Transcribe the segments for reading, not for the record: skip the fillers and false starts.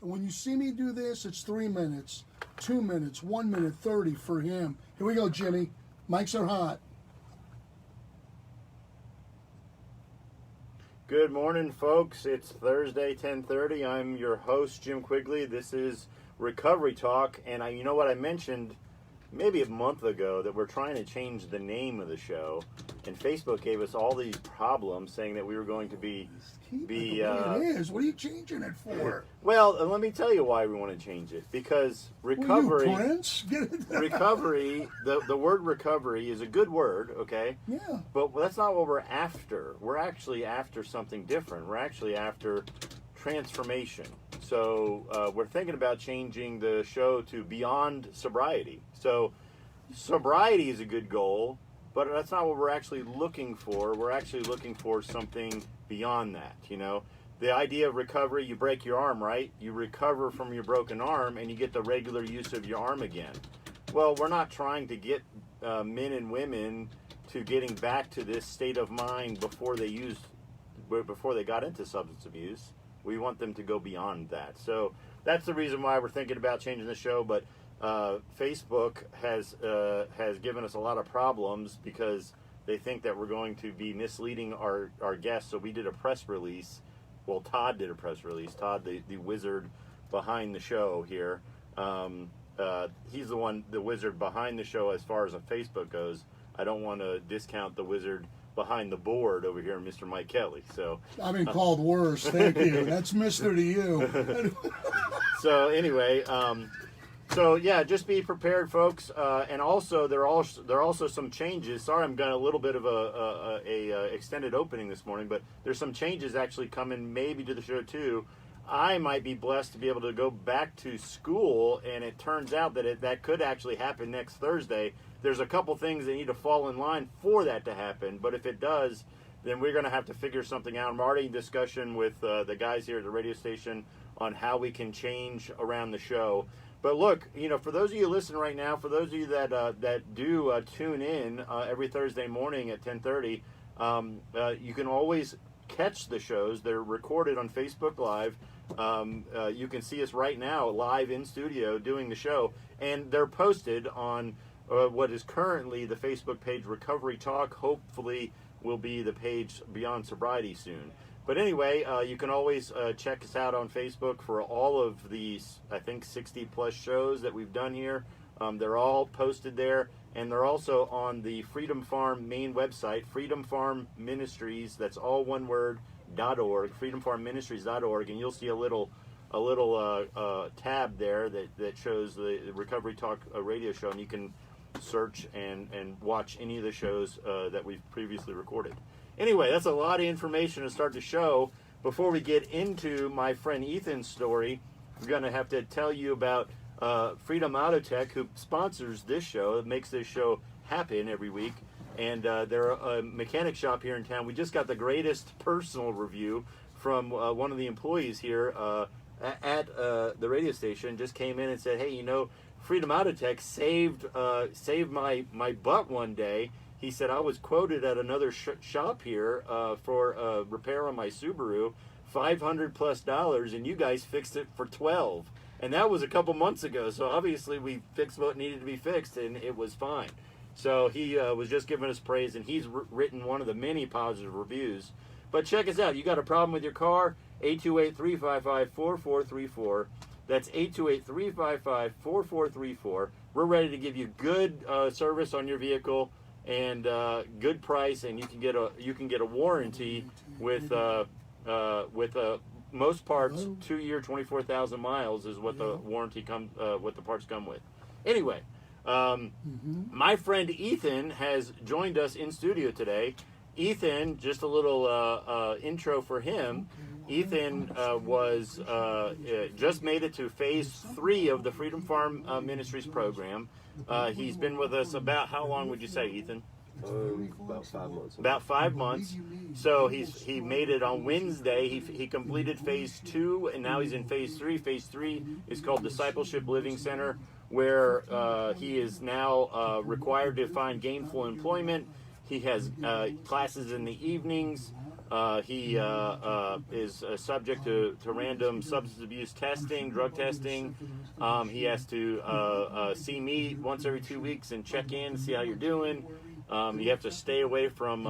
And when you see me do this, it's 3 minutes, 2 minutes, 1 minute 30 for him. Here we go, Jimmy. Mics are hot. Good morning, folks. It's Thursday, 10:30. I'm your host, Jim Quigley. This is Recovery Talk, and you know what I mentioned maybe a month ago that we're trying to change the name of the show, and Facebook gave us all these problems saying that we were going to be it is. What are you changing it for? Well, let me tell you why we want to change it. Because recovery, you Prince? recovery, the word recovery is a good word, okay? Yeah. But that's not what we're after. We're actually after something different. We're actually after transformation. So we're thinking about changing the show to Beyond Sobriety. So sobriety is a good goal, but that's not what we're actually looking for. We're actually looking for something beyond that, you know. The idea of recovery, you break your arm, right? You recover from your broken arm and you get the regular use of your arm again. Well, we're not trying to get men and women to getting back to this state of mind before they got into substance abuse. We want them to go beyond that. So that's the reason why we're thinking about changing the show. But Facebook has given us a lot of problems because they think that we're going to be misleading our guests. So we did a press release. Well, Todd did a press release. Todd, the wizard behind the show here. He's the wizard behind the show as far as on Facebook goes. I don't want to discount the wizard behind the board over here, Mr. Mike Kelly. So I've been called worse. Thank you. That's Mr. to you. So anyway, so yeah, just be prepared, folks. And also, there are also some changes. Sorry, I'm got a little bit of a extended opening this morning, but there's some changes actually coming maybe to the show too. I might be blessed to be able to go back to school, and it turns out that that could actually happen next Thursday. There's a couple things that need to fall in line for that to happen, but if it does, then we're going to have to figure something out. I'm already in discussion with the guys here at the radio station on how we can change around the show. But look, you know, for those of you listening right now, for those of you that do tune in every Thursday morning at 10:30, you can always catch the shows. They're recorded on Facebook Live. You can see us right now live in studio doing the show, and they're posted on what is currently the Facebook page Recovery Talk. Hopefully will be the page Beyond Sobriety soon. But anyway, you can always check us out on Facebook for all of these, I think, 60 plus shows that we've done here. They're all posted there, and they're also on the Freedom Farm main website, Freedom Farm Ministries. That's all one word, .org, freedomfarmministries.org, and you'll see a little tab there that shows the Recovery Talk radio show, and you can search and watch any of the shows that we've previously recorded. Anyway, that's a lot of information to start the show. Before we get into my friend Ethan's story, we're going to have to tell you about Freedom Auto Tech, who sponsors this show. It makes this show happen every week. And they're a mechanic shop here in town. We just got the greatest personal review from one of the employees here at the radio station. Just came in and said, hey, you know, Freedom Auto Tech saved my butt one day. He said, I was quoted at another shop here for repair on my Subaru, $500+ and you guys fixed it for $12. And that was a couple months ago. So obviously we fixed what needed to be fixed, and it was fine. So he was just giving us praise, and he's written one of the many positive reviews. But check us out. You got a problem with your car? 828-355-4434. That's 828-355-4434. We're ready to give you good service on your vehicle and good price, and you can get a warranty with most parts 2 year 24,000 miles is what the warranty what the parts come with. Anyway, my friend Ethan has joined us in studio today. Ethan, just a little intro for him. Ethan just made it to phase 3 of the Freedom Farm Ministries program. He's been with us about, how long would you say, Ethan? About 5 months. About 5 months. So he made it on Wednesday. He completed phase 2, and now he's in phase 3. Phase 3 is called Discipleship Living Center, where he is now required to find gainful employment. He has classes in the evenings. He is subject to random substance abuse testing, drug testing. He has to see me once every 2 weeks and check in, see how you're doing. You have to stay away from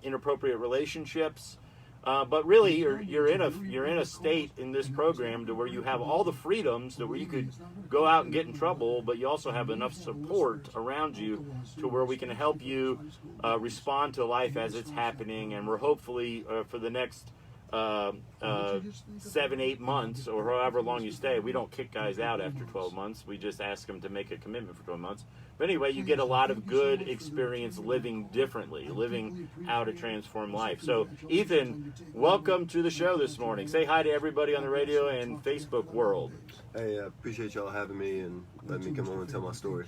inappropriate relationships. But really, you're in a state in this program to where you have all the freedoms to where you could go out and get in trouble, but you also have enough support around you to where we can help you respond to life as it's happening. And we're hopefully for the next 7-8 months or however long you stay. We don't kick guys out after 12 months. We just ask them to make a commitment for 12 months. But anyway, you get a lot of good experience living differently, living out a transformed life. So, Ethan, welcome to the show this morning. Say hi to everybody on the radio and Facebook world. Hey, appreciate y'all having me and letting me come on and tell my story.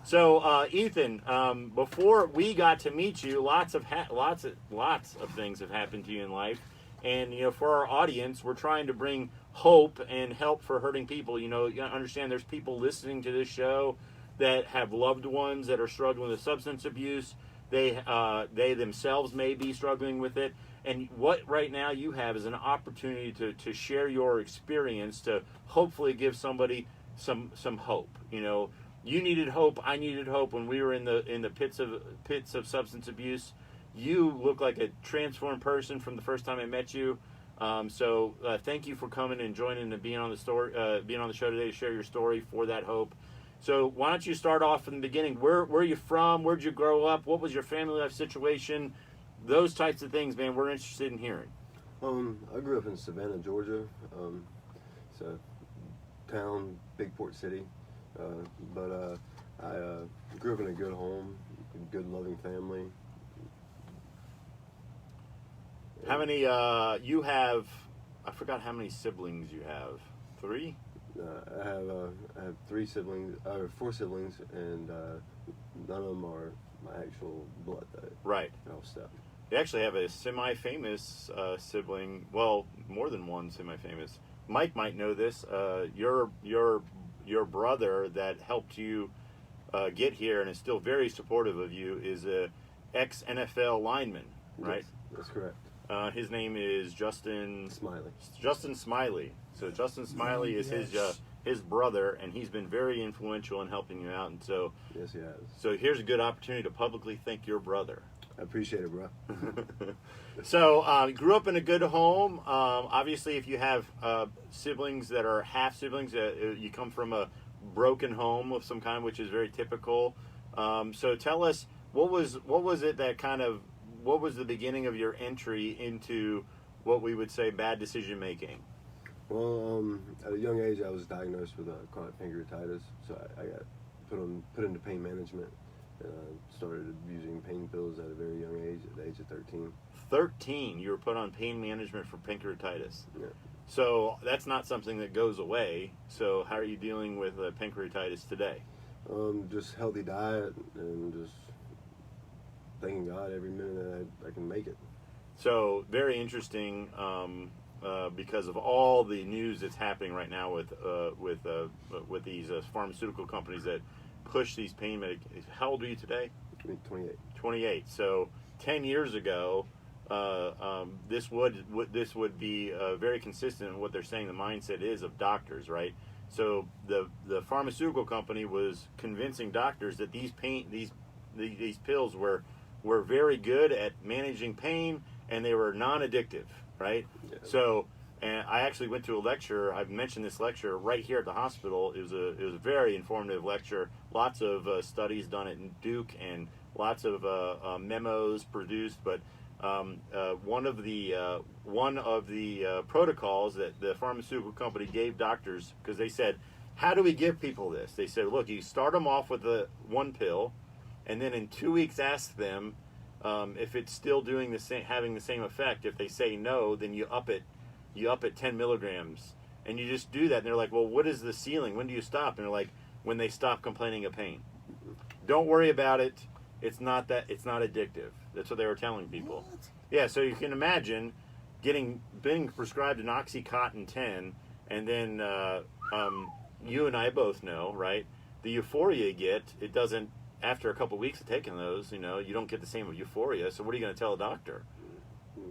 So, Ethan, before we got to meet you, lots of things have happened to you in life. And, for our audience, we're trying to bring hope and help for hurting people. You understand there's people listening to this show that have loved ones that are struggling with substance abuse. They themselves may be struggling with it. And what right now you have is an opportunity to share your experience to hopefully give somebody some hope. You needed hope. I needed hope when we were in the pits of substance abuse. You look like a transformed person from the first time I met you. So thank you for coming and joining and being on the show today to share your story for that hope. So why don't you start off from the beginning? Where are you from? Where'd you grow up? What was your family life situation? Those types of things, man, we're interested in hearing. I grew up in Savannah, Georgia. It's a town, big port city. But I grew up in a good home, a good loving family. How many you have? I forgot how many siblings you have. 3? I have 4 siblings, and none of them are my actual blood. Right. Step. You actually have a semi-famous sibling. Well, more than one semi-famous. Mike might know this. Your brother that helped you get here and is still very supportive of you is a ex-NFL lineman, right? Yes, that's correct. His name is Justin Smiley. Justin Smiley. So Justin Smiley is his brother, and he's been very influential in helping you out. And so, yes, he has. So here's a good opportunity to publicly thank your brother. I appreciate it, bro. So you grew up in a good home. Obviously, if you have siblings that are half siblings, you come from a broken home of some kind, which is very typical. So tell us, what was it that kind of, what was the beginning of your entry into what we would say bad decision making? Well, at a young age, I was diagnosed with chronic pancreatitis, so I got put into pain management. Started using pain pills at a very young age, at the age of 13. 13, you were put on pain management for pancreatitis. Yeah. So that's not something that goes away. So how are you dealing with pancreatitis today? Just healthy diet and just thanking God every minute that I can make it. So very interesting, because of all the news that's happening right now with these pharmaceutical companies that push these pain medications. How old are you today? 28. 28. So 10 years ago, this would be very consistent in what they're saying the mindset is of doctors, right? So the pharmaceutical company was convincing doctors that these pills were very good at managing pain, and they were non-addictive, right? Yeah. So, and I actually went to a lecture. I've mentioned this lecture right here at the hospital. It was a very informative lecture. Lots of studies done at Duke and lots of memos produced. But one of the protocols that the pharmaceutical company gave doctors, because they said, how do we give people this? They said, look, you start them off with one pill, and then in 2 weeks ask them if it's still doing having the same effect. If they say no, then you up it 10 milligrams, and you just do that. And they're like, well, what is the ceiling? When do you stop? And they're like, when they stop complaining of pain. Don't worry about it. It's not addictive. That's what they were telling people. What? Yeah, so you can imagine being prescribed an Oxycontin 10, and then you and I both know, right? The euphoria you get, it doesn't after a couple weeks of taking those, you know, you don't get the same euphoria. So what are you going to tell a doctor?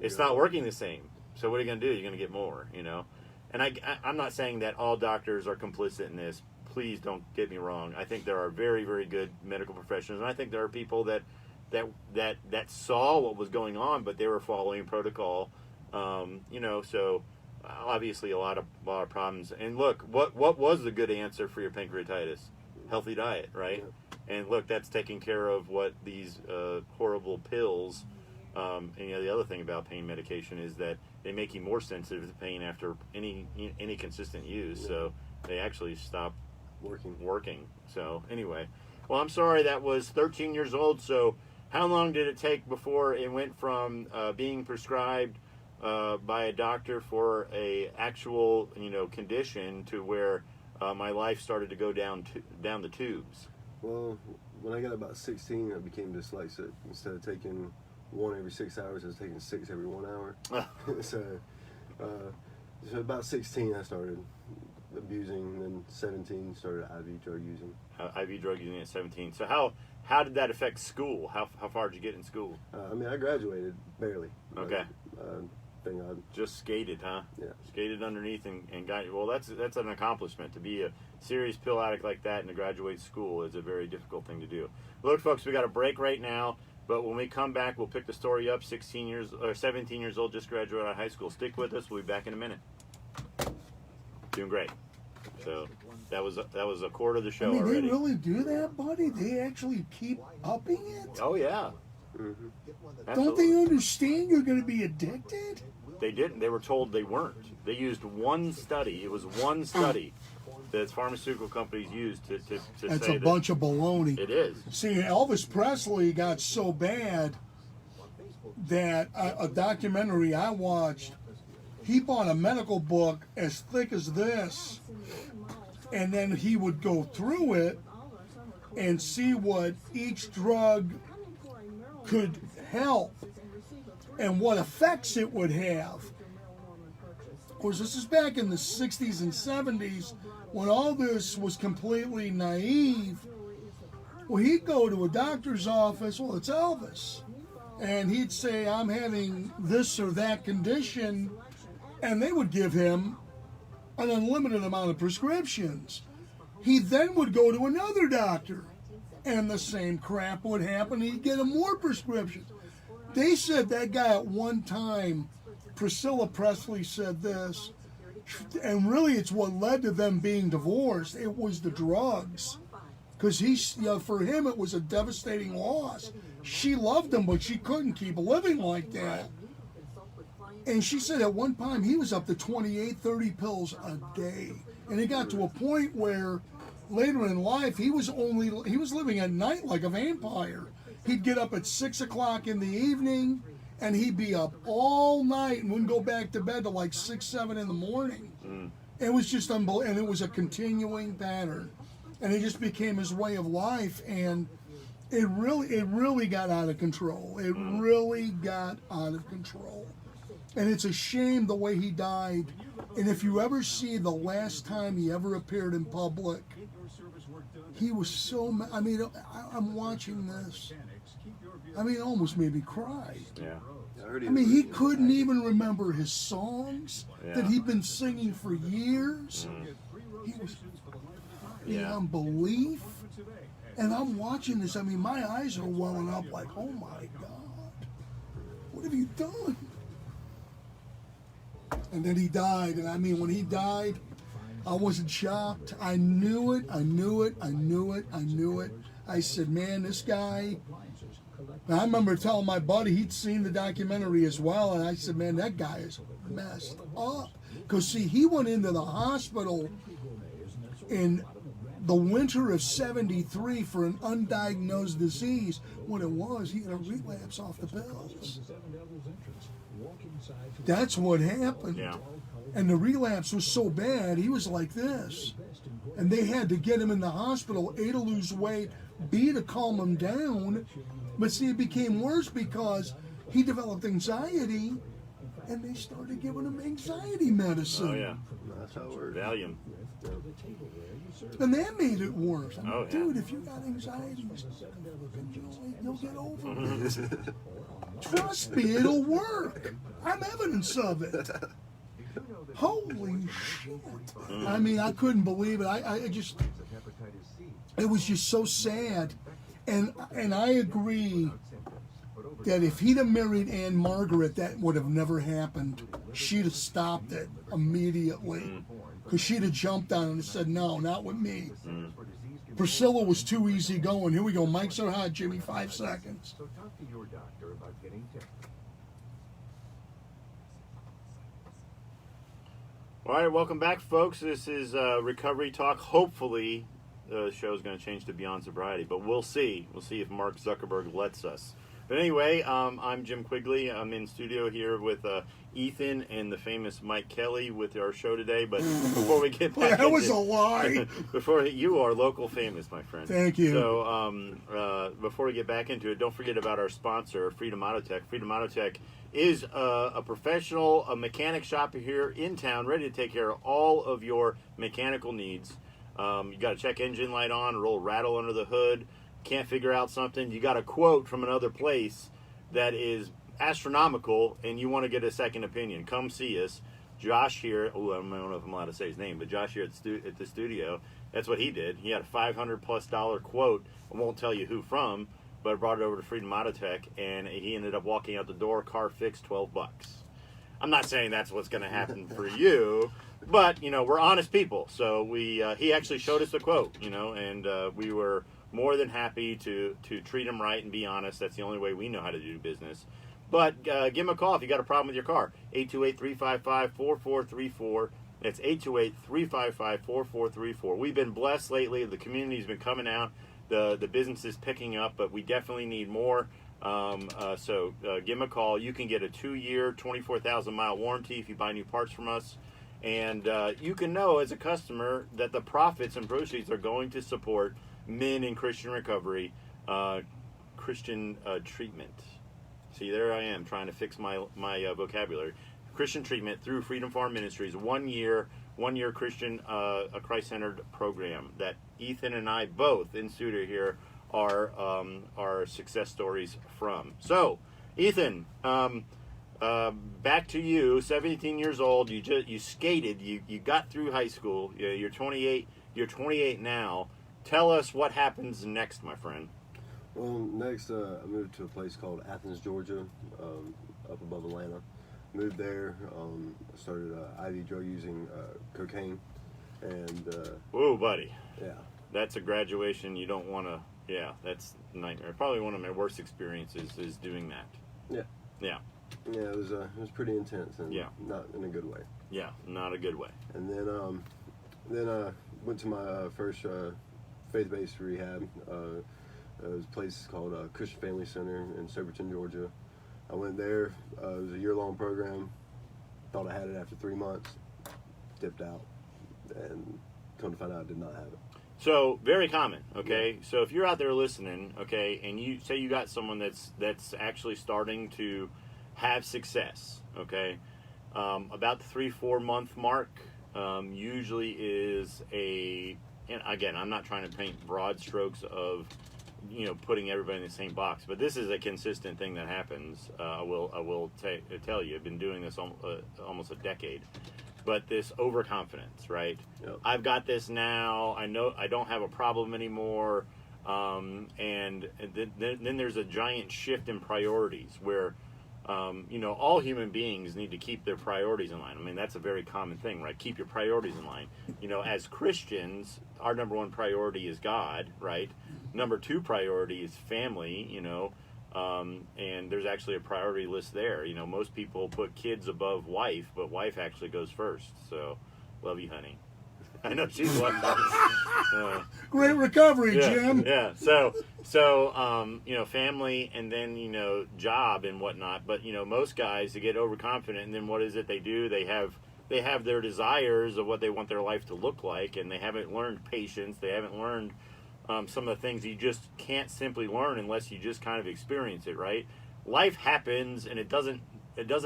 It's not working the same. So what are you going to do? You're going to get more, you know. And I'm not saying that all doctors are complicit in this. Please don't get me wrong. I think there are very, very good medical professionals, and I think there are people that saw what was going on, but they were following protocol. You know, so obviously a lot of problems. And look, what was the good answer for your pancreatitis? Healthy diet, right? Yeah. And look, that's taking care of what these horrible pills. And you know, the other thing about pain medication is that they make you more sensitive to pain after any consistent use. Yeah. So they actually stop working. So anyway, well, I'm sorry that was 13 years old. So how long did it take before it went from being prescribed by a doctor for a actual, you know, condition to where my life started to go down the tubes? Well, when I got about 16, I became dyslexic. Instead of taking one every 6 hours, I was taking 6 every 1 hour. So about 16, I started abusing, and then 17 started IV drug using. IV drug using at 17. So how did that affect school? How far did you get in school? I mean, I graduated barely. Okay. Thank God. Just skated, huh? Yeah. Skated underneath and got you. Well, that's an accomplishment. To be a serious pill addict like that and to graduate school is a very difficult thing to do. Look, folks, we got a break right now. But when we come back, we'll pick the story up. 17 years old, just graduated out of high school. Stick with us. We'll be back in a minute. Doing great. So that was a quarter of the show already. They really do that, buddy? They actually keep upping it? Oh, yeah. Mm-hmm. Don't they understand you're going to be addicted? They didn't. They were told they weren't. They used one study. It was one study that pharmaceutical companies used to That's say a bunch of baloney. It is. See, Elvis Presley got so bad that a documentary I watched, he bought a medical book as thick as this, and then he would go through it and see what each drug could help and what effects it would have. Of course, this is back in the 60s and 70s when all this was completely naive. Well, he'd go to a doctor's office, well, it's Elvis, and he'd say, I'm having this or that condition, and they would give him an unlimited amount of prescriptions. He then would go to another doctor, and the same crap would happen. He'd get him more prescriptions. They said that guy at one time, Priscilla Presley said this, and really it's what led to them being divorced. It was the drugs. Because for him it was a devastating loss. She loved him, but she couldn't keep living like that. And she said at one time he was up to 28, 30 pills a day. And it got to a point where later in life he was living at night like a vampire. He'd get up at 6 o'clock in the evening and he'd be up all night and wouldn't go back to bed till like 6, 7 in the morning. It was just unbelievable, and it was a continuing pattern. And it just became his way of life, and it really got out of control. It really got out of control. And it's a shame the way he died. And if you ever see the last time he ever appeared in public, he was so, I'm watching this. It almost made me cry. Yeah. He couldn't even remember his songs that he'd been singing for years. He was beyond belief. And I'm watching this. My eyes are welling up like, oh my God, what have you done? And then he died. And when he died, I wasn't shocked. I knew it. I said, man, this guy. And I remember telling my buddy, he'd seen the documentary as well, and I said, man, that guy is messed up. Because, see, he went into the hospital in the winter of 73 for an undiagnosed disease. What it was, he had a relapse off the pills. That's what happened. Yeah. And the relapse was so bad, he was like this. And they had to get him in the hospital, A, to lose weight, B, to calm him down. But see, it became worse because he developed anxiety, and they started giving him anxiety medicine. Oh, yeah. That's how it works. Valium. And that made it worse. I mean, Oh, yeah. dude, if you got anxiety, you'll get over it. Trust me, it'll work. I'm evidence of it. Holy shit. I mean, I couldn't believe it. I just, it was just so sad. And I agree that if he'd have married Anne Margaret, that would have never happened. She'd have stopped it immediately. Because she'd have jumped on it and said, no, not with me. Priscilla was too easy going. Here we go. Mics are hot, Jimmy. 5 seconds. So talk to your doctor about getting tested. All right, welcome back, folks. This is Recovery Talk. Hopefully, the show is going to change to Beyond Sobriety, but we'll see. We'll see if Mark Zuckerberg lets us. But anyway, I'm Jim Quigley. I'm in studio here with Ethan and the famous Mike Kelly with our show today. But before we get back That was a lie. before you are local famous, my friend. Thank you. So before we get back into it, don't forget about our sponsor, Freedom Auto Tech. Freedom Auto Tech is a professional mechanic shop here in town, ready to take care of all of your mechanical needs. You got a check engine light on, a little rattle under the hood. Can't figure out something, you got a quote from another place that is astronomical and you want to get a second opinion, come see us. Josh here, I don't know if I'm allowed to say his name, but Josh here at the studio, that's what he did. He had a $500+ quote. I won't tell you who from, but I brought it over to Freedom Auto Tech and he ended up walking out the door, car fixed, $12. I'm not saying that's what's going to happen for you, but we're honest people. So he actually showed us the quote, and we were more than happy to treat him right and be honest. That's the only way we know how to do business. But give him a call if you got a problem with your car. 828-355-4434. That's 828-355-4434. We've been blessed lately. The community's been coming out. The business is picking up, but we definitely need more. So give him a call. You can get a 2-year, 24,000-mile warranty if you buy new parts from us. And you can know as a customer that the profits and proceeds are going to support men in Christian recovery, Christian treatment. See, there I am trying to fix my vocabulary. Christian treatment through Freedom Farm Ministries, 1 year Christian, a Christ-centered program that Ethan and I both in studio here are success stories from. So, Ethan, back to you. 17 years old. You skated. You got through high school. You're 28. You're 28 now. Tell us what happens next, my friend. Well, next I moved to a place called Athens, Georgia, up above Atlanta. Moved there, started IV drug using cocaine, and Whoa, buddy. yeah. That's a graduation you don't want to. Yeah, that's a nightmare. Probably one of my worst experiences is doing that. Yeah. Yeah. Yeah, it was pretty intense and Yeah. not in a good way. Yeah, not a good way. And then I went to my first faith-based rehab. It was a place called Christian Family Center in Sobriety, Georgia. I went there. It was a year-long program. Thought I had it after 3 months. Dipped out, and come to find out I did not have it. So very common, okay? Yeah. So if you're out there listening, okay, and you say you got someone that's actually starting to have success, okay, about the 3-4 month mark usually is and again, I'm not trying to paint broad strokes of putting everybody in the same box, but this is a consistent thing that happens. I will tell you, I've been doing this almost a decade. But this overconfidence, right? Yep. I've got this now. I know I don't have a problem anymore. And then there's a giant shift in priorities where, all human beings need to keep their priorities in line. I mean, that's a very common thing, right? Keep your priorities in line. As Christians, our number one priority is God, right? Number 2 priority is family, and there's actually a priority list there. Most people put kids above wife, but wife actually goes first. So, love you, honey. I know she's watching. Great recovery, yeah, Jim. Yeah. So, family and then, job and whatnot. But, most guys, they get overconfident, and then what is it they do? They have their desires of what they want their life to look like, and they haven't learned patience. They haven't learned some of the things you just can't simply learn unless you just kind of experience it, right? Life happens, and it doesn't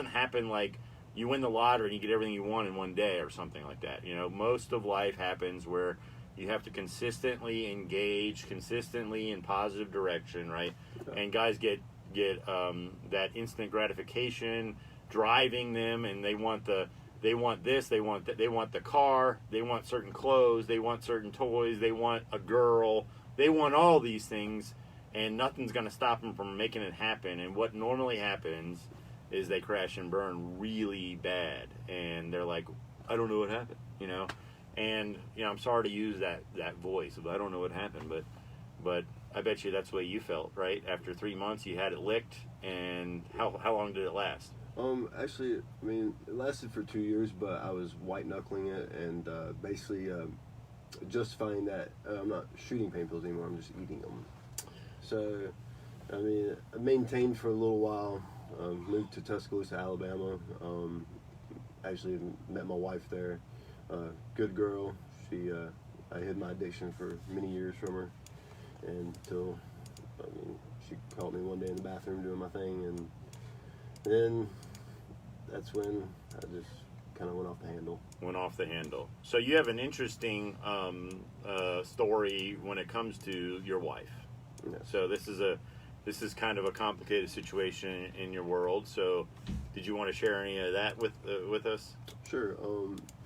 happen like you win the lottery and you get everything you want in one day or something like that. You know, most of life happens where you have to consistently engage, consistently in positive direction, right? And guys get that instant gratification driving them, and they want this, they want that, they want the car, they want certain clothes, they want certain toys, they want a girl, they want all these things, and nothing's going to stop them from making it happen. And what normally happens is they crash and burn really bad, and they're like, I don't know what happened, you know. And I'm sorry to use that voice of I don't know what happened, but I bet you that's the way you felt, right? After 3 months, you had it licked, and how long did it last? Actually, I mean, it lasted for 2 years, but I was white knuckling it and basically justifying that I'm not shooting pain pills anymore. I'm just eating them. So, I mean, I maintained for a little while. Moved to Tuscaloosa, Alabama. Actually met my wife there. Good girl. I hid my addiction for many years from her until, she caught me one day in the bathroom doing my thing, and then that's when I just kind of went off the handle. Went off the handle. So you have an interesting story when it comes to your wife. Yeah. So this is kind of a complicated situation in your world. So did you want to share any of that with us? Sure.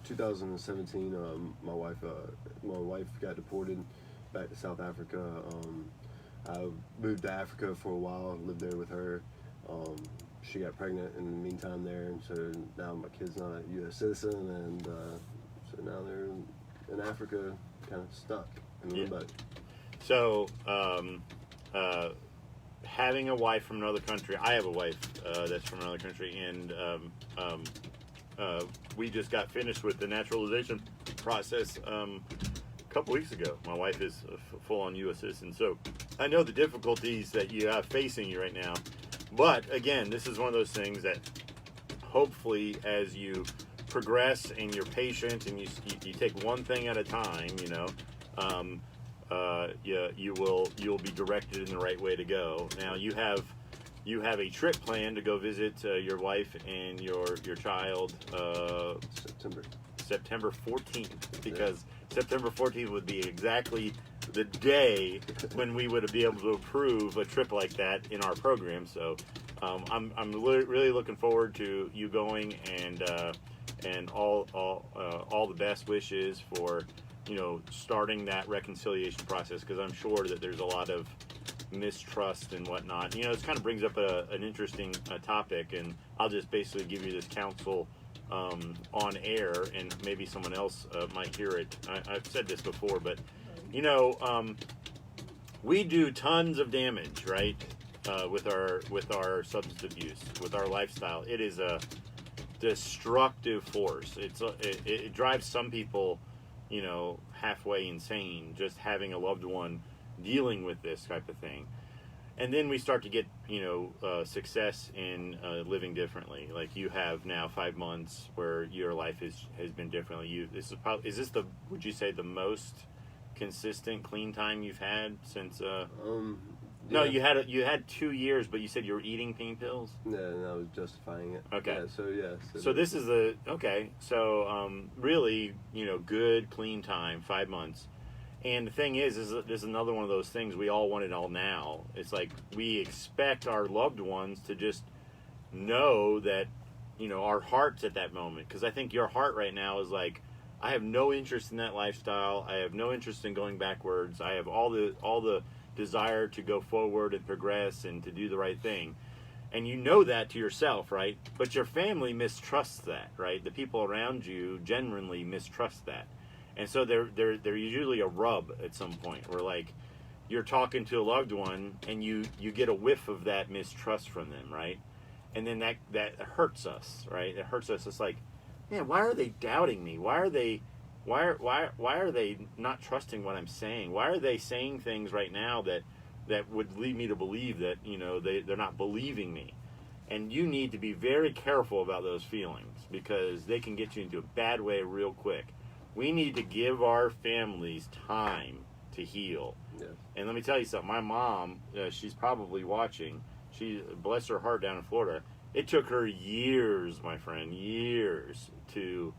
2017, my wife got deported back to South Africa. I moved to Africa for a while, lived there with her. She got pregnant in the meantime there, and so now my kid's not a U.S. citizen, and so now they're in Africa, kind of stuck in limbo. So, having a wife from another country, I have a wife that's from another country, and we just got finished with the naturalization process a couple weeks ago. My wife is a full-on U.S. citizen, so I know the difficulties that you have facing you right now. But again, this is one of those things that hopefully, as you progress and you're patient and you take one thing at a time, you'll be directed in the right way to go. Now you have a trip planned to go visit your wife and your child September 14th, because September 14th would be exactly the day when we would be able to approve a trip like that in our program. So I'm really looking forward to you going, and all the best wishes for starting that reconciliation process, because I'm sure that there's a lot of mistrust and whatnot. This kind of brings up an interesting topic, and I'll just basically give you this counsel on air, and maybe someone else might hear it. I've said this before, but we do tons of damage, right, with our substance abuse, with our lifestyle. It is a destructive force. It drives some people halfway insane, just having a loved one dealing with this type of thing. And then we start to get success in living differently. Like you have now 5 months where your life has been differently. Would you say the most consistent clean time you've had since No, you had 2 years, but you said you were eating pain pills? Yeah, and I was justifying it. Okay. So this is really, good, clean time, 5 months. And the thing is there's another one of those things, we all want it all now. It's like we expect our loved ones to just know that, our heart's at that moment. Because I think your heart right now is like, I have no interest in that lifestyle. I have no interest in going backwards. I have all the desire to go forward and progress and to do the right thing. And you know that to yourself, right? But your family mistrusts that, right? The people around you genuinely mistrust that. And so they're usually a rub at some point where, like, you're talking to a loved one and you get a whiff of that mistrust from them, right? And then that hurts us, right? It hurts us. It's like, man, why are they doubting me? Why are they not trusting what I'm saying? Why are they saying things right now that would lead me to believe that, they're not believing me? And you need to be very careful about those feelings, because they can get you into a bad way real quick. We need to give our families time to heal. Yeah. And let me tell you something. My mom, she's probably watching. She, bless her heart, down in Florida. it took her years, my friend, years to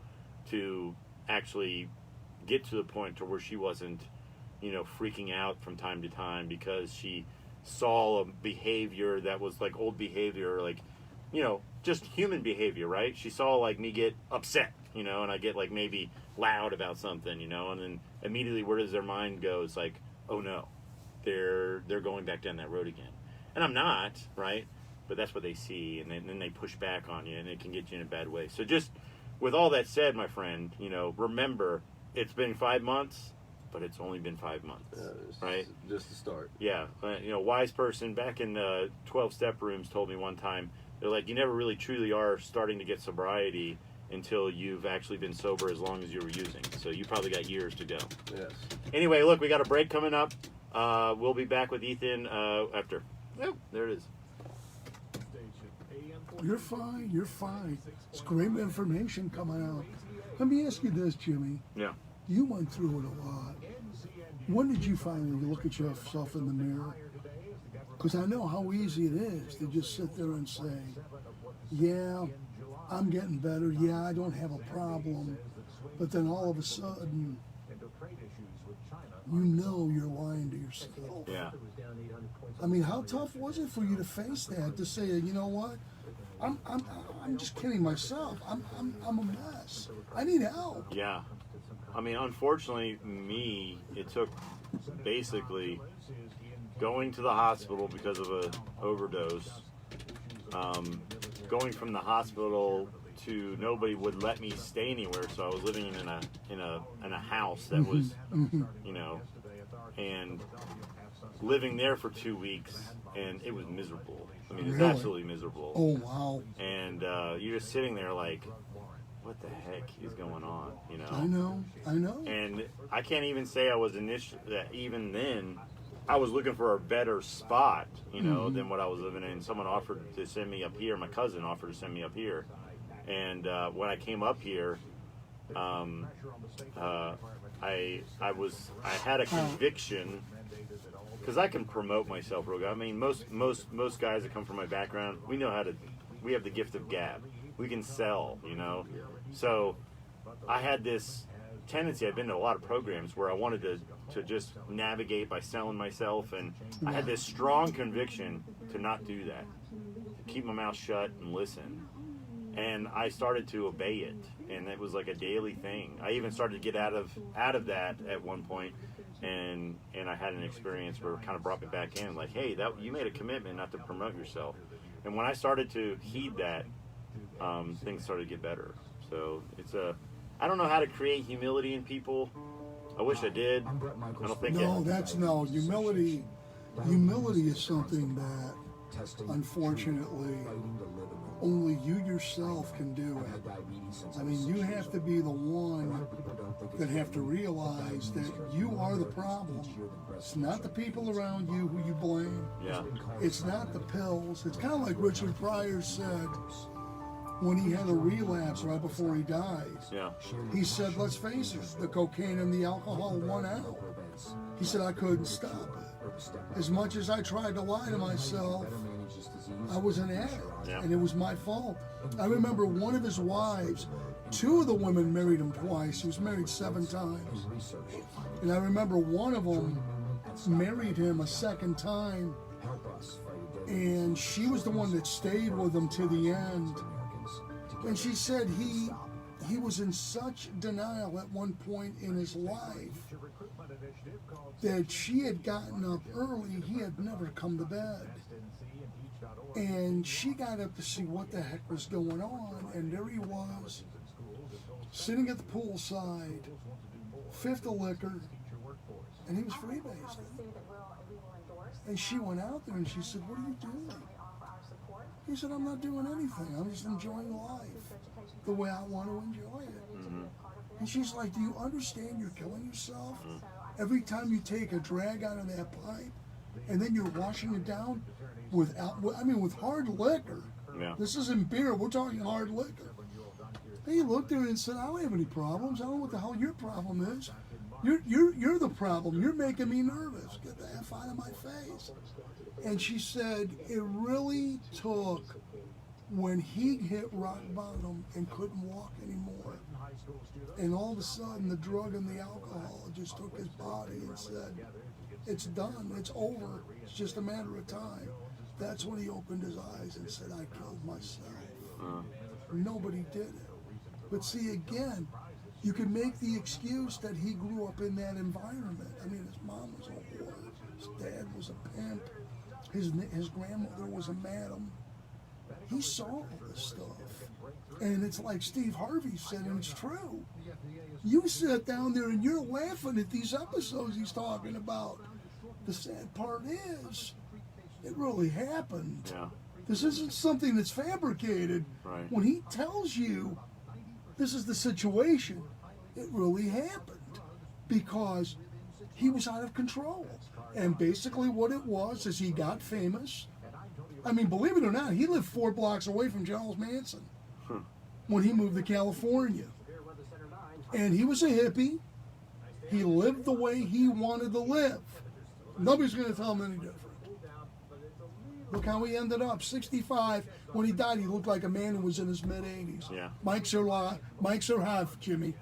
actually get to the point to where she wasn't, freaking out from time to time because she saw a behavior that was like old behavior, like, just human behavior, right? She saw like me get upset, and I get like maybe loud about something, and then immediately where does their mind go? It's like, oh no, they're going back down that road again. And I'm not, right? But that's what they see, and then they push back on you, and it can get you in a bad way. So just with all that said, my friend, remember, it's been 5 months, but it's only been 5 months, right? Just the start. Yeah. Wise person back in the 12-step rooms told me one time, they're like, you never really truly are starting to get sobriety until you've actually been sober as long as you were using. So you probably got years to go. Yes. Anyway, look, we got a break coming up. We'll be back with Ethan after. Oh, there it is. You're fine. You're fine. It's great information coming out. Let me ask you this, Jimmy. Yeah. You went through it a lot. When did you finally look at yourself in the mirror? Because I know how easy it is to just sit there and say, yeah, I'm getting better. Yeah, I don't have a problem. But then all of a sudden, you're lying to yourself. Yeah. I mean, how tough was it for you to face that? To say, you know what? I'm just kidding myself. I'm a mess. I need help. Yeah. I mean, unfortunately, it took basically going to the hospital because of an overdose, going from the hospital to nobody would let me stay anywhere, so I was living in a house that was, and living there for 2 weeks, and it was miserable. I mean, it was Really? absolutely miserable. Oh, wow. And you're just sitting there like, what the heck is going on, I know. And I can't even say I was even then, I was looking for a better spot, than what I was living in. Someone offered to send me up here. My cousin offered to send me up here. And when I came up here, I had a conviction, because I can promote myself real good. I mean, most guys that come from my background, we have the gift of gab. We can sell, So I had this tendency. I've been to a lot of programs where I wanted to just navigate by selling myself, and I had this strong conviction to not do that, to keep my mouth shut and listen. And I started to obey it, and it was like a daily thing. I even started to get out of that at one point, and I had an experience where it kind of brought me back in, like, hey, you made a commitment not to promote yourself. And when I started to heed that, things started to get better. So I don't know how to create humility in people. I wish I did. I don't think humility. Humility is something that, unfortunately, only you yourself can do it. I mean, you have to be the one that have to realize that you are the problem. It's not the people around you who you blame. Yeah. It's not the pills. It's kind of like Richard Pryor said when he had a relapse right before he died. Yeah. He said, let's face it, the cocaine and the alcohol won out. He said, I couldn't stop it. As much as I tried to lie to myself, I was an addict, and it was my fault. I remember one of his wives, 2 of the women married him twice. He was married 7 times. And I remember one of them married him a second time, and she was the one that stayed with him to the end. And she said he was in such denial at one point in his life that she had gotten up early. He had never come to bed. And she got up to see what the heck was going on, and there he was, sitting at the poolside, 5th of liquor, and he was freebasing. And she went out there and she said, what are you doing? He said, I'm not doing anything. I'm just enjoying life the way I want to enjoy it. Mm-hmm. And she's like, do you understand you're killing yourself? Every time you take a drag out of that pipe, and then you're washing it down with hard liquor. Yeah. This isn't beer. We're talking hard liquor. And he looked at her and said, I don't have any problems. I don't know what the hell your problem is. You're the problem. You're making me nervous. Get the F out of my face. And she said, it really took when he hit rock bottom and couldn't walk anymore, and all of a sudden the drug and the alcohol just took his body and said, it's done, it's over, it's just a matter of time. That's when he opened his eyes and said, I killed myself. Nobody did it. But see, again, you can make the excuse that he grew up in that environment. I mean, his mom was a whore, his dad was a pimp, his grandmother was a madam. He saw all this stuff. And it's like Steve Harvey said, and it's true. You sit down there and you're laughing at these episodes he's talking about. The sad part is, it really happened. Yeah. This isn't something that's fabricated. Right. When he tells you this is the situation, it really happened because he was out of control. And basically what it was is he got famous. I mean, believe it or not, he lived 4 blocks away from Charles Manson when he moved to California. And he was a hippie. He lived the way he wanted to live. Nobody's going to tell him any different. Look how he ended up, 65. When he died, he looked like a man who was in his mid-80s. Yeah. Mike's are half, Jimmy.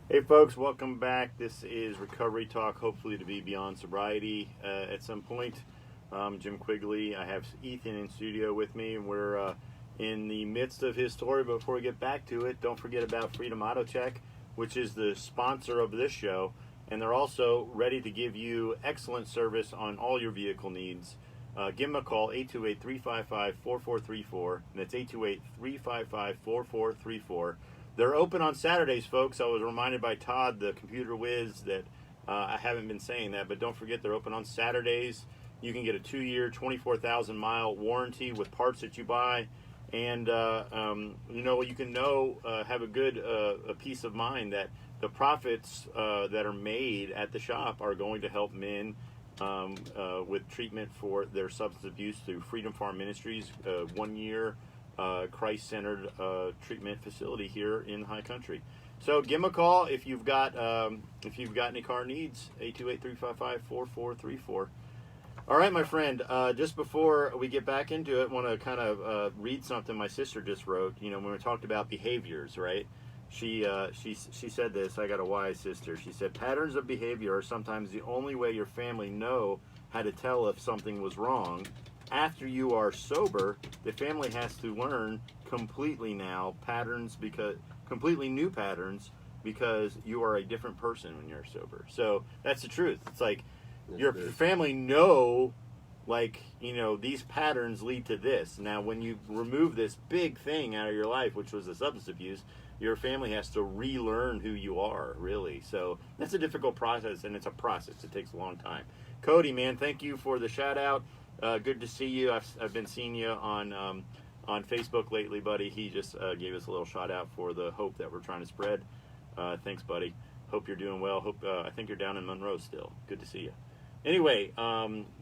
Hey folks, welcome back. This is Recovery Talk, hopefully to be beyond sobriety at some point. Jim Quigley. I have Ethan in studio with me, and we're in the midst of his story. But before we get back to it, don't forget about Freedom Auto Check, which is the sponsor of this show, and they're also ready to give you excellent service on all your vehicle needs. Give them a call, 828-355-4434, and that's 828-355-4434. They're open on Saturdays, folks. I was reminded by Todd, the computer whiz, that I haven't been saying that, but don't forget they're open on Saturdays. You can get a 2-year, 24,000-mile warranty with parts that you buy, and you can have a good peace of mind that the profits that are made at the shop are going to help men with treatment for their substance abuse through Freedom Farm Ministries, 1 year. Christ-centered treatment facility here in the High Country. So give them a call if you've got any car needs. 828-355-4434. All right, my friend. Just before we get back into it, I want to kind of read something my sister just wrote. You know, when we talked about behaviors, right? She said this. I got a wise sister. She said, patterns of behavior are sometimes the only way your family know how to tell if something was wrong. After you are sober, the family has to learn completely new patterns because you are a different person when you're sober. So that's the truth. It's like your family know, these patterns lead to this. Now, when you remove this big thing out of your life, which was the substance abuse, your family has to relearn who you are, really. So that's a difficult process, and it's a process. It takes a long time. Cody, man, thank you for the shout out. Good to see you. I've been seeing you on Facebook lately, buddy. He just gave us a little shout out for the hope that we're trying to spread. Thanks, buddy. Hope you're doing well. I think you're down in Monroe still. Good to see you. Anyway,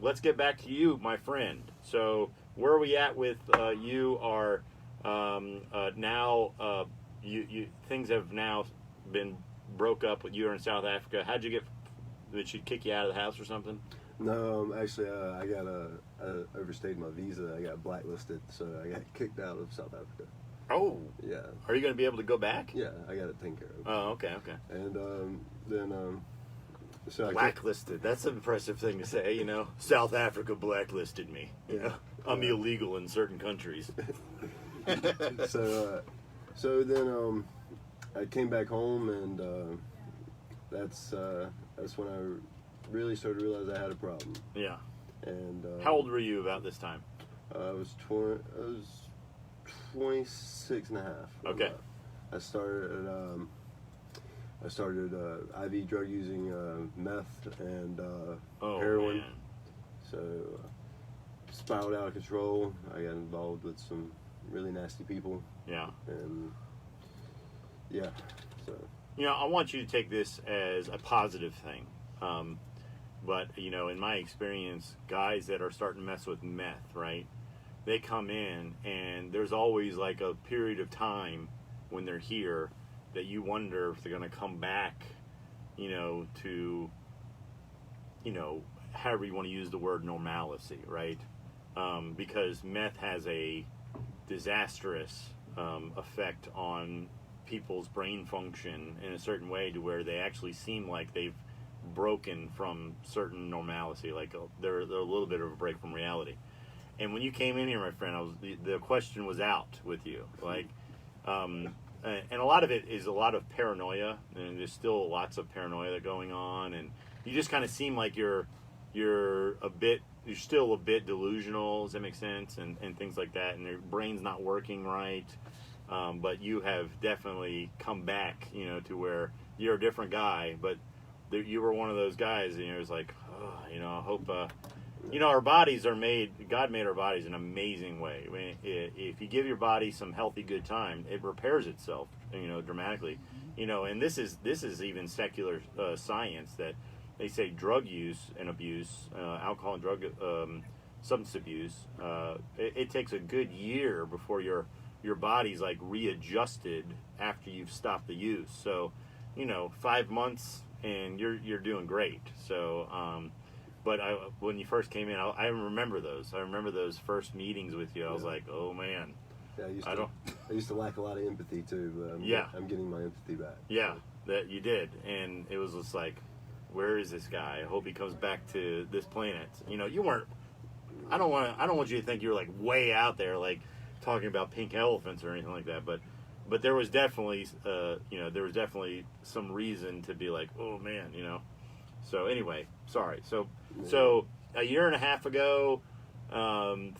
let's get back to you, my friend. So where are we at with you? Are now things have now been broke up with you in South Africa. How'd you get? Did she kick you out of the house or something? No, actually, I got overstayed my visa. I got blacklisted, so I got kicked out of South Africa. Oh, yeah. Are you going to be able to go back? Yeah, I got it taken care of. Oh, okay. And then so blacklisted. That's an impressive thing to say. You know, South Africa blacklisted me. You know, I'm illegal in certain countries. So then I came back home, and that's when I really started to realize I had a problem. Yeah. And how old were you about this time? I was 26 and a half. Okay. I started IV drug using meth and heroin. Man. So spiraled out of control. I got involved with some really nasty people. Yeah. And yeah. So I want you to take this as a positive thing. But, you know, in my experience, guys that are starting to mess with meth, right, they come in and there's always like a period of time when they're here that you wonder if they're going to come back, you know, to, you know, however you want to use the word normalcy, right? Because meth has a disastrous effect on people's brain function in a certain way to where they actually seem like they've broken from certain normalcy, like they're a little bit of a break from reality. And when you came in here, my friend, the question was out with you, like, and a lot of it is a lot of paranoia, and there's still lots of paranoia going on, and you just kind of seem like you're still a bit delusional. Does that make sense? And things like that, and your brain's not working right. But you have definitely come back, you know, to where you're a different guy, but you were one of those guys, and it was like, oh, you know, I hope, you know, our bodies are made, God made our bodies in an amazing way. I mean, if you give your body some healthy, good time, it repairs itself, you know, dramatically, you know, and this is even secular science that they say drug use and abuse, alcohol and drug, substance abuse, it takes a good year before your body's like readjusted after you've stopped the use. So, you know, 5 months and you're doing great. So, but when you first came in, I remember those. I remember those first meetings with you. I was like, oh man. Yeah, I used to lack a lot of empathy too. But I'm getting my empathy back. Yeah, that you did, and it was just like, where is this guy? I hope he comes back to this planet. You know, you weren't. I don't want you to think you were like way out there, like talking about pink elephants or anything like that. But there was definitely, you know, there was definitely some reason to be like, oh man, you know. So anyway, sorry. So a year and a half ago,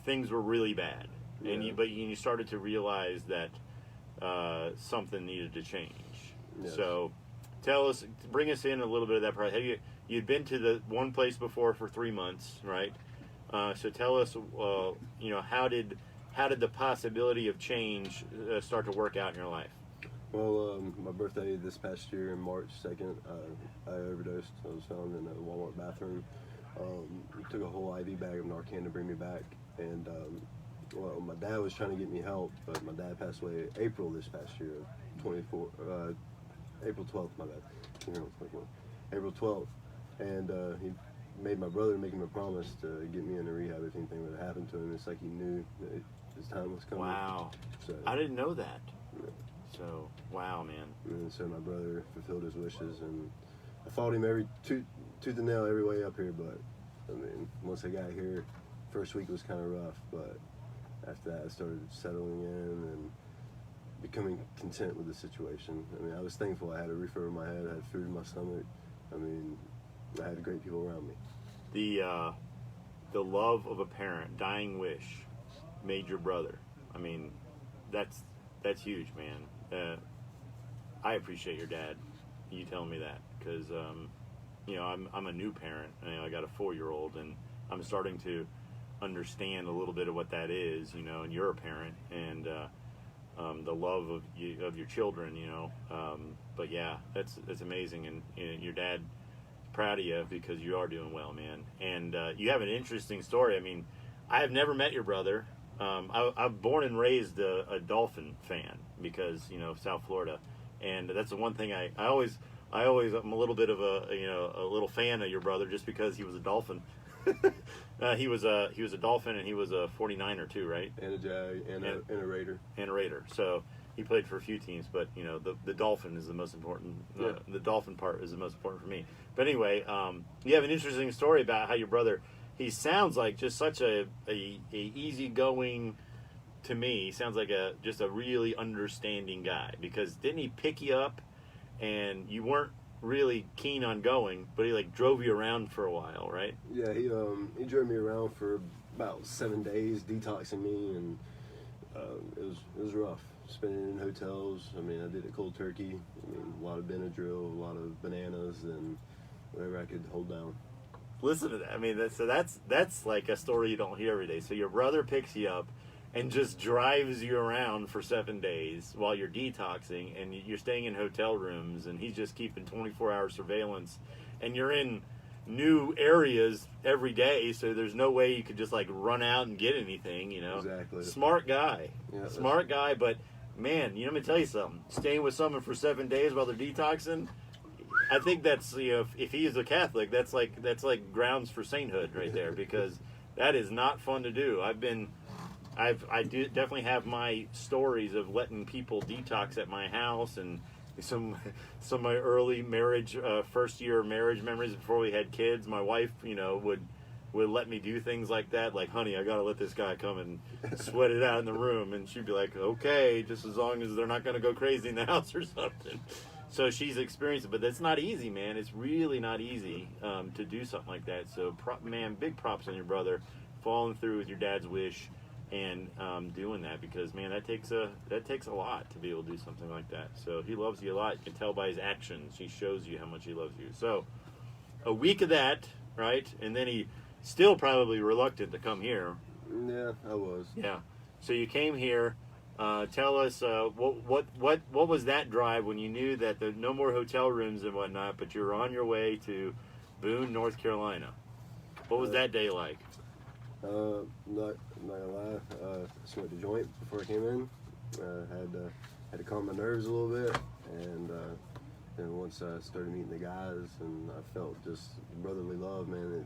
things were really bad, and you started to realize that something needed to change. Yes. So bring us in a little bit of that part. You'd been to the one place before for 3 months, right? So tell us, you know, how did the possibility of change start to work out in your life? Well, my birthday this past year, in March 2nd, I overdosed. I was found in a Walmart bathroom. Took a whole IV bag of Narcan to bring me back. And, well, my dad was trying to get me help, but my dad passed away April this past year, April 12th, my bad. April 12th. And he made my brother make him a promise to get me into rehab if anything would have happened to him. It's like he knew that his time was coming. Wow. So, I didn't know that. Yeah. So, wow, man. And so my brother fulfilled his wishes, and I fought him every tooth and nail every way up here. But I mean, once I got here, first week was kind of rough, but after that I started settling in and becoming content with the situation. I mean, I was thankful. I had a roof over my head, I had food in my stomach. I mean, I had great people around me. The love of a parent, dying wish, made your brother. I mean, that's huge, man. I appreciate your dad. You telling me that, because you know, I'm a new parent. You know, I got a 4-year-old, and I'm starting to understand a little bit of what that is. You know, and you're a parent, and the love of your children. You know, but yeah, that's amazing, and your dad. Proud of you because you are doing well, man. And you have an interesting story. I mean, I have never met your brother. I'm born and raised a Dolphin fan because, you know, South Florida, and that's the one thing I always I'm a little bit of a little fan of your brother just because he was a Dolphin. He was a Dolphin, and he was a 49er too, right? And a Jag and a Raider. And a Raider. So he played for a few teams, but you know, the Dolphin is the most important. The Dolphin part is the most important for me. But anyway, you have an interesting story about how your brother. He sounds like just such a easygoing. To me, he sounds like just a really understanding guy. Because didn't he pick you up, and you weren't really keen on going, but he like drove you around for a while, right? Yeah, he drove me around for about 7 days, detoxing me, and it was rough. Spending in hotels. I mean, I did it cold turkey. I mean, a lot of Benadryl, a lot of bananas, and whatever I could hold down. Listen to that. I mean, that's like a story you don't hear every day. So your brother picks you up and just drives you around for 7 days while you're detoxing, and you're staying in hotel rooms, and he's just keeping 24-hour surveillance, and you're in new areas every day, so there's no way you could just like run out and get anything, you know. Exactly. Smart guy. Yeah, Smart guy, but man, you know, let me tell you something. Staying with someone for 7 days while they're detoxing, I think that's, you know, if he is a Catholic, that's like grounds for sainthood right there, because that is not fun to do. I do definitely have my stories of letting people detox at my house, and some of my early marriage, first year marriage memories before we had kids. My wife, you know, would let me do things like that, like, honey, I gotta let this guy come and sweat it out in the room, and she'd be like, okay, just as long as they're not gonna go crazy in the house or something. So she's experienced it, but that's not easy, man. It's really not easy to do something like that. So, man, big props on your brother following through with your dad's wish and doing that, because, man, that takes a lot to be able to do something like that. So he loves you a lot. You can tell by his actions. He shows you how much he loves you. So a week of that, right? And then he still probably reluctant to come here. Yeah, I was. Yeah. So you came here. Tell us what was that drive when you knew that there no more hotel rooms and whatnot, but you were on your way to Boone, North Carolina. What was that day like? Not gonna lie. Smoked a joint before I came in. Had to calm my nerves a little bit, and then once I started meeting the guys, and I felt just brotherly love, man.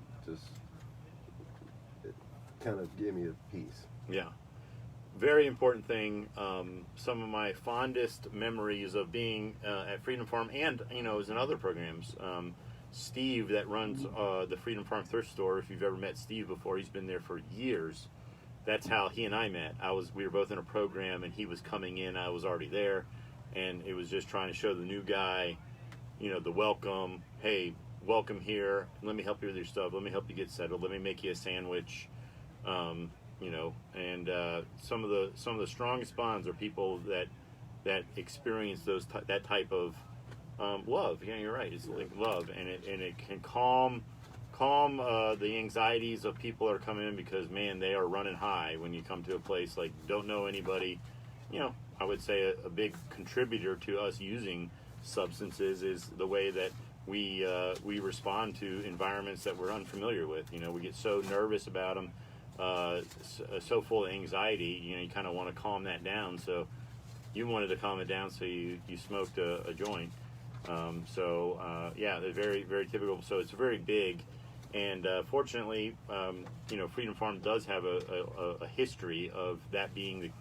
It kind of gave me a peace. Yeah. Very important thing. Some of my fondest memories of being at Freedom Farm, and, you know, as in other programs. Steve, that runs the Freedom Farm thrift store. If you've ever met Steve before, he's been there for years. That's how he and I met. We were both in a program, and he was coming in. I was already there, and it was just trying to show the new guy, you know, the welcome. Hey, welcome here. Let me help you with your stuff. Let me help you get settled. Let me make you a sandwich. You know, and some of the strongest bonds are people that experience that type of love. Yeah, you're right. It's like love, and it can calm the anxieties of people that are coming in, because, man, they are running high when you come to a place like don't know anybody. You know, I would say a big contributor to us using substances is the way that we respond to environments that we're unfamiliar with. You know, we get so nervous about them. So full of anxiety, you know, you kind of want to calm that down. So you wanted to calm it down, so you smoked a joint. Yeah, they're very, very typical. So it's very big, and fortunately, you know, Freedom Farm does have a history of that being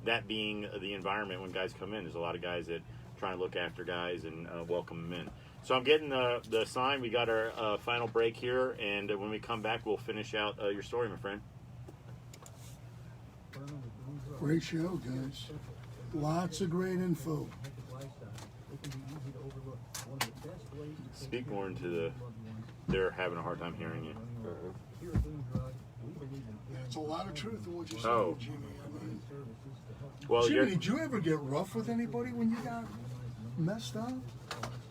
the environment when guys come in. There's a lot of guys that try and look after guys and welcome them in. So I'm getting the sign. We got our final break here, and when we come back, we'll finish out your story, my friend. Great show, guys. Lots of great info. Speak more into they're having a hard time hearing you. There's a lot of truth in what you said, Oh. Jimmy. I mean, Well, Jimmy, did you ever get rough with anybody when you got messed up?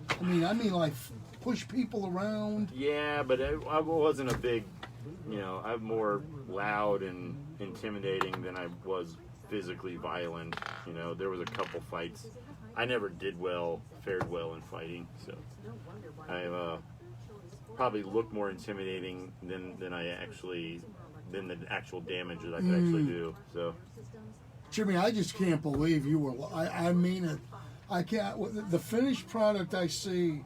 I mean, like push people around. yeah, but I wasn't a big, you know, I'm more loud and intimidating than I was physically violent. You know, there was a couple fights. I never fared well in fighting, so I probably looked more intimidating than the actual damage that I could actually do. So, Jimmy, I just can't believe you were. I mean it. I can't. The finished product I see,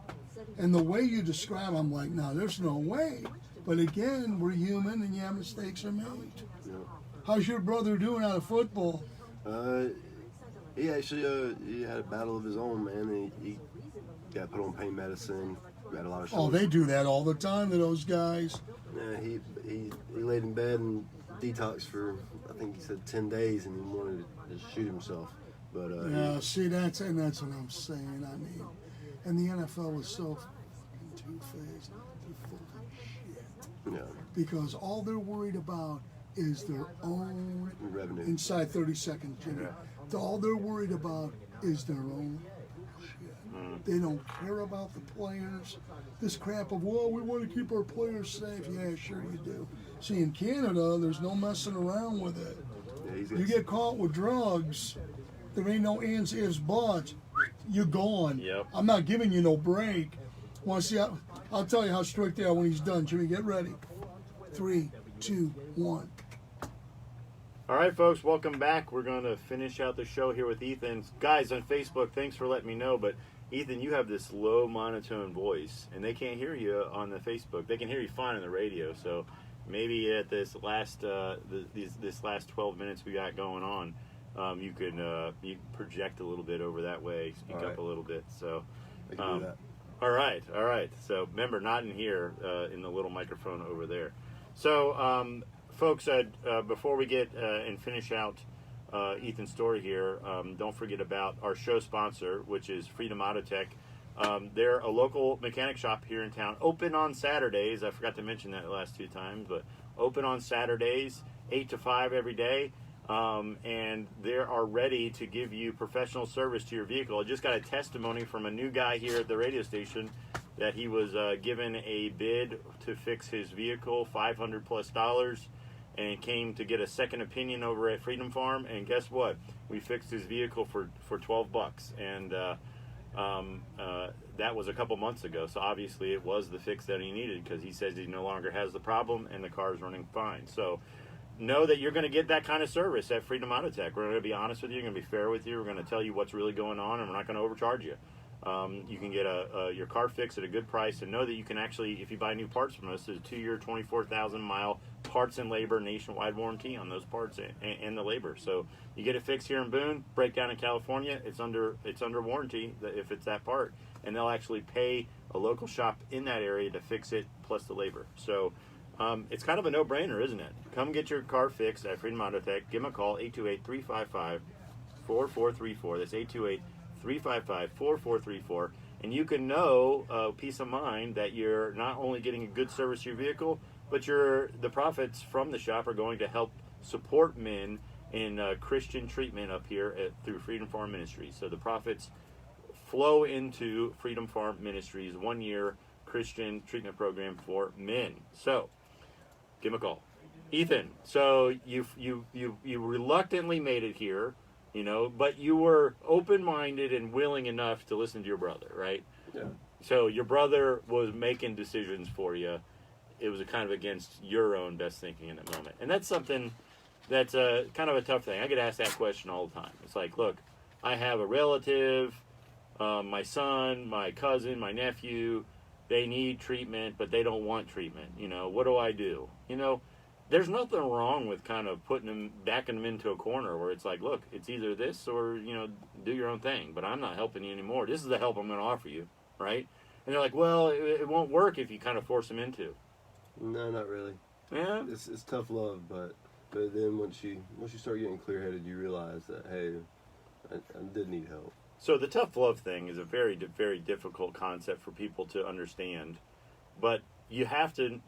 and the way you describe, I'm like, no, there's no way. But again, we're human, and yeah, mistakes are made. Yeah. How's your brother doing out of football? He actually he had a battle of his own, man. He got put on pain medicine. Got a lot of. Oh, they do that all the time to those guys. Yeah, he laid in bed and detoxed for, I think he said 10 days, and he wanted to shoot himself. But Yeah, see, that's what I'm saying. I mean, and the NFL was so fucking two-faced. They're full of shit. yeah, Because all they're worried about is their own revenue. inside 30 seconds, Jimmy. All they're worried about is their own shit. They don't care about the players. This crap of, well, we want to keep our players safe. Yeah, sure you do. See, in Canada, there's no messing around with it. Yeah, You get caught with drugs, there ain't no ands, ifs, buts. You're gone. Yep. I'm not giving you no break. Want to see how? I'll tell you how strict they are when he's done. Jimmy, get ready. 3, 2, 1. All right, folks, welcome back. We're going to finish out the show here with Ethan. Guys on Facebook, thanks for letting me know, but Ethan, you have this low monotone voice, and they can't hear you on the Facebook. They can hear you fine on the radio, so maybe at this last this last 12 minutes we got going on, you can project a little bit over that way, speak up a little bit. So, I can do that. all right. So remember, not in here, in the little microphone over there. So, folks, before we get and finish out Ethan's story here, don't forget about our show sponsor, which is Freedom Auto Tech. They're a local mechanic shop here in town, open on Saturdays. I forgot to mention that the last 2 times, but open on Saturdays, 8 to 5 every day. And they are ready to give you professional service to your vehicle. I just got a testimony from a new guy here at the radio station that he was given a bid to fix his vehicle, $500+, and came to get a second opinion over at Freedom Farm. And guess what? We fixed his vehicle for $12, and that was a couple months ago. So obviously it was the fix that he needed, because he says he no longer has the problem and the car is running fine. So know that you're going to get that kind of service at Freedom Auto Tech. We're going to be honest with you. We're going to be fair with you. We're going to tell you what's really going on, and we're not going to overcharge you. You can get your car fixed at a good price, and know that you can actually, if you buy new parts from us, there's a 2-year, 24,000-mile parts and labor nationwide warranty on those parts and the labor. So you get it fixed here in Boone, breakdown in California, it's under warranty if it's that part, and they'll actually pay a local shop in that area to fix it plus the labor. So it's kind of a no-brainer, isn't it? Come get your car fixed at Freedom Auto Tech. Give them a call, 828-355-4434. That's 828-355-4434. And you can know peace of mind that you're not only getting a good service to your vehicle, but the profits from the shop are going to help support men in Christian treatment up here through Freedom Farm Ministries. So the profits flow into Freedom Farm Ministries, 1-year Christian treatment program for men. So give him a call, Ethan. So you reluctantly made it here, but you were open-minded and willing enough to listen to your brother, right? Yeah. So your brother was making decisions for you. It was kind of against your own best thinking in that moment. And that's something that's kind of a tough thing. I get asked that question all the time. It's like, look, I have a relative, my son, my cousin, my nephew, they need treatment, but they don't want treatment. What do I do? There's nothing wrong with kind of backing them into a corner where it's like, look, it's either this or, do your own thing, but I'm not helping you anymore. This is the help I'm going to offer you, right? And they're like, well, it won't work if you kind of force them into. No, not really. Yeah? It's tough love, but then once you start getting clear-headed, you realize that, hey, I did need help. So the tough love thing is a very, very difficult concept for people to understand, but you have to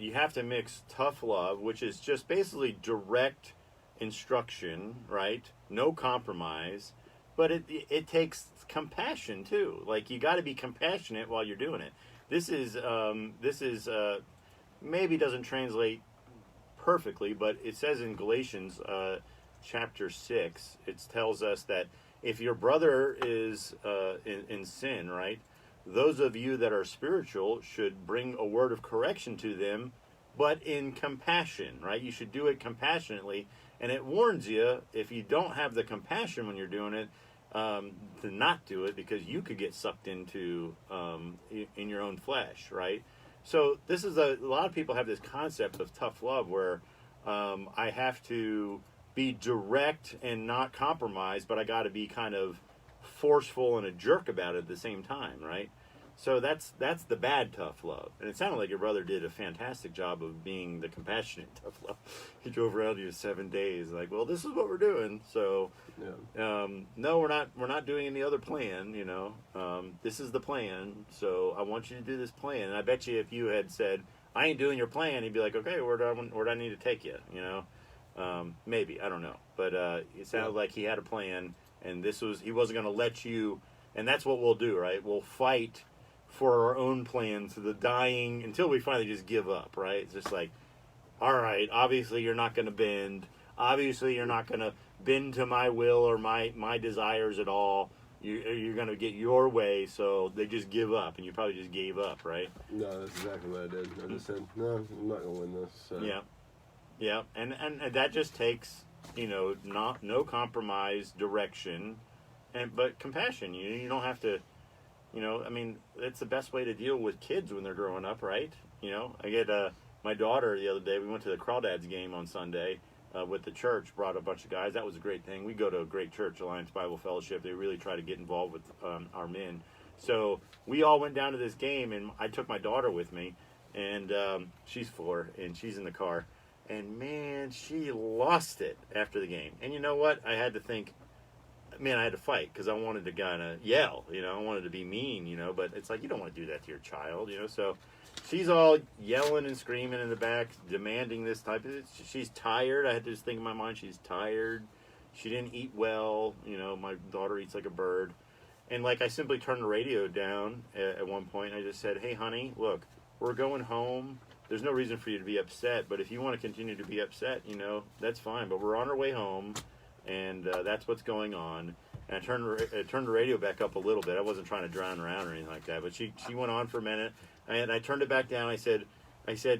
mix tough love, which is just basically direct instruction, right? No compromise, but it takes compassion too. Like, you got to be compassionate while you're doing it. This is maybe doesn't translate perfectly, but it says in Galatians chapter 6, it tells us that if your brother is in sin, right, those of you that are spiritual should bring a word of correction to them, but in compassion, right? You should do it compassionately. And it warns you, if you don't have the compassion when you're doing it, to not do it, because you could get sucked into in your own flesh, right? So this is a lot of people have this concept of tough love where I have to be direct and not compromise, but I got to be kind of forceful and a jerk about it at the same time, right? So that's the bad tough love. And it sounded like your brother did a fantastic job of being the compassionate tough love. He drove around you 7 days, like, well, this is what we're doing. So, Yeah. no, we're not doing any other plan. This is the plan. So I want you to do this plan. And I bet you if you had said, I ain't doing your plan, he'd be like, okay, where do I need to take you? Maybe, I don't know. But it sounded like he had a plan, and he wasn't going to let you. And that's what we'll do, right? We'll fight for our own plans to the dying until we finally just give up, right? It's just like, all right, obviously you're not going to bend. Obviously you're not going to bend to my will or my desires at all. You're going to get your way, so they just give up, and you probably just gave up, right? No, that's exactly what I did. I just said, no, I'm not going to win this. So. Yeah, and that just takes, no compromise, direction, but compassion. You don't have to, it's the best way to deal with kids when they're growing up, right? I get my daughter the other day. We went to the Crawdads game on Sunday. With the church, brought a bunch of guys. That was a great thing. We go to a great church, Alliance Bible Fellowship. They really try to get involved with our men. So we all went down to this game, and I took my daughter with me, and she's 4, and she's in the car. And, man, she lost it after the game. And you know what? I had to think, man, I had to fight because I wanted to kind of yell. I wanted to be mean, but it's like you don't want to do that to your child, so... She's all yelling and screaming in the back, demanding this type of... She's tired. I had to just think in my mind, she's tired. She didn't eat well. My daughter eats like a bird. And, I simply turned the radio down at one point. I just said, hey, honey, look, we're going home. There's no reason for you to be upset. But if you want to continue to be upset, that's fine. But we're on our way home, and that's what's going on. And I turned the radio back up a little bit. I wasn't trying to drown her out or anything like that. But she went on for a minute. And I turned it back down. I said,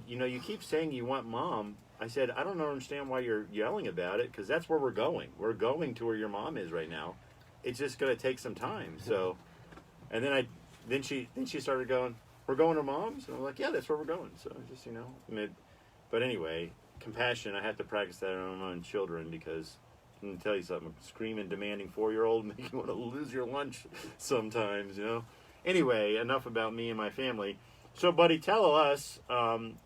you keep saying you want mom. I said, I don't understand why you're yelling about it, because that's where we're going. We're going to where your mom is right now. It's just going to take some time. So, and then she started going, we're going to mom's? And I'm like, yeah, that's where we're going. So just, but anyway, compassion, I have to practice that on my own children, because I'm going to tell you something, screaming, demanding 4-year-old make you want to lose your lunch sometimes, Anyway, enough about me and my family. So, buddy, tell us,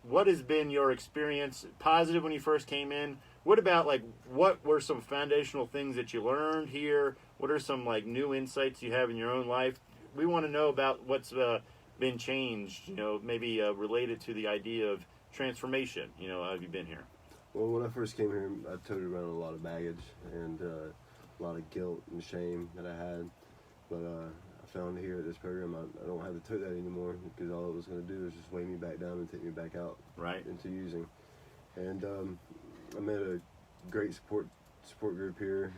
what has been your experience, positive when you first came in? What about, what were some foundational things that you learned here? What are some, new insights you have in your own life? We want to know about what's been changed, maybe related to the idea of transformation. Have you been here? Well, when I first came here, I toted around a lot of baggage and a lot of guilt and shame that I had. But I found here at this program, I don't have to tote that anymore, because all it was going to do is just weigh me back down and take me back out into using. And I met a great support group here,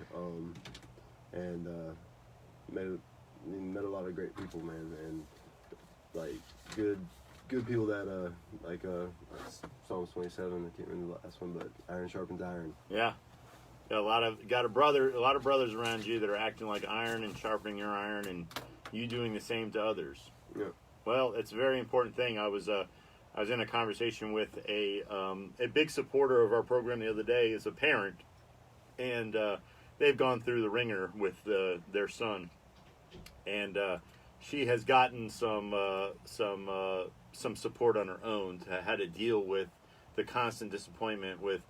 and met a lot of great people, man, and good people that Psalms 27. I can't remember the last one, but iron sharpens iron. Yeah. A lot of brothers around you that are acting like iron and sharpening your iron, and you doing the same to others. Yeah. Well, it's a very important thing. I was in a conversation with a big supporter of our program the other day. Is a parent, and they've gone through the ringer with their son, and she has gotten some support on her own to how to deal with the constant disappointment with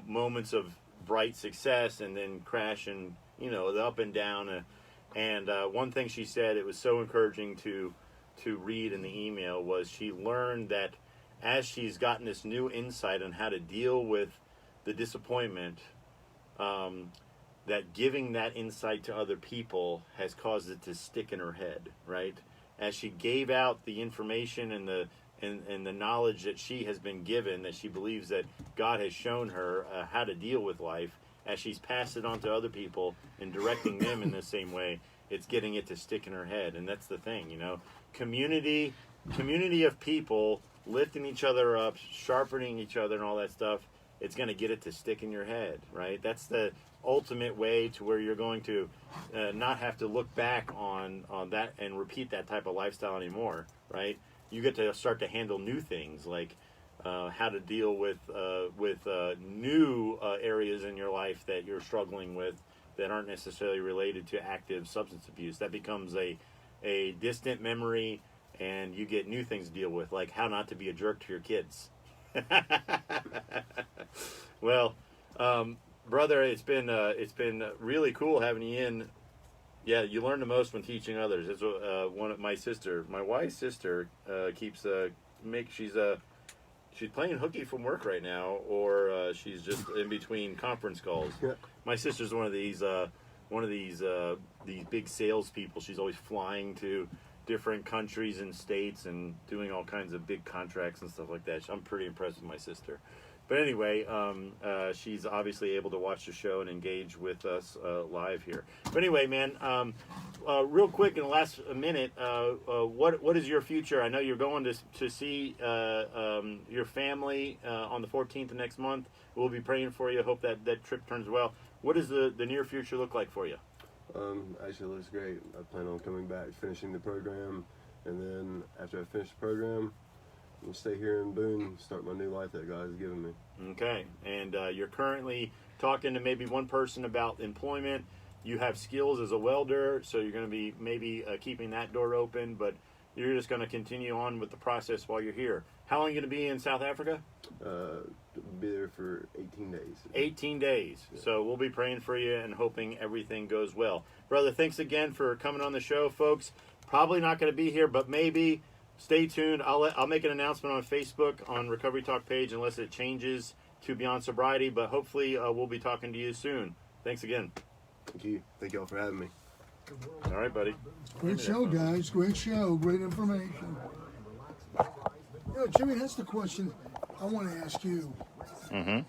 moments of bright success and then crash and the up and down. And one thing she said, it was so encouraging to read in the email, was she learned that as she's gotten this new insight on how to deal with the disappointment, that giving that insight to other people has caused it to stick in her head, right? As she gave out the information and the knowledge that she has been given, that she believes that God has shown her how to deal with life, as she's passed it on to other people and directing them in the same way, it's getting it to stick in her head. And that's the thing, community of people lifting each other up, sharpening each other and all that stuff, it's going to get it to stick in your head, right? That's the ultimate way to where you're going to not have to look back on that and repeat that type of lifestyle anymore, right? You get to start to handle new things, like how to deal with new areas in your life that you're struggling with that aren't necessarily related to active substance abuse. That becomes a distant memory, and you get new things to deal with, like how not to be a jerk to your kids. Well, brother, it's been really cool having you in. Yeah, you learn the most when teaching others. It's one of my wife's sister keeps she's playing hooky from work right now, or she's just in between conference calls. My sister's one of these big salespeople. She's always flying to different countries and states and doing all kinds of big contracts and stuff like that. I'm pretty impressed with my sister. But anyway, she's obviously able to watch the show and engage with us live here. But anyway, man, real quick in the last minute, what is your future? I know you're going to see your family on the 14th of next month. We'll be praying for you. Hope that trip turns well. What does the near future look like for you? Actually, it looks great. I plan on coming back, finishing the program, and then after I finish the program, I'll stay here in Boone, start my new life that God has given me. Okay, and you're currently talking to maybe one person about employment. You have skills as a welder, so you're going to be maybe keeping that door open, but you're just going to continue on with the process while you're here. How long are you going to be in South Africa? Be there for 18 days. 18 days. Yeah. So we'll be praying for you and hoping everything goes well. Brother, thanks again for coming on the show, folks. Probably not going to be here, but maybe. Stay tuned. I'll make an announcement on Facebook on Recovery Talk page unless it changes to Beyond Sobriety, but hopefully we'll be talking to you soon. Thanks again. Thank you. Thank y'all for having me. All right, buddy. Great show, guys. Great show. Great information. Jimmy, that's the question I want to ask you. Mm-hmm.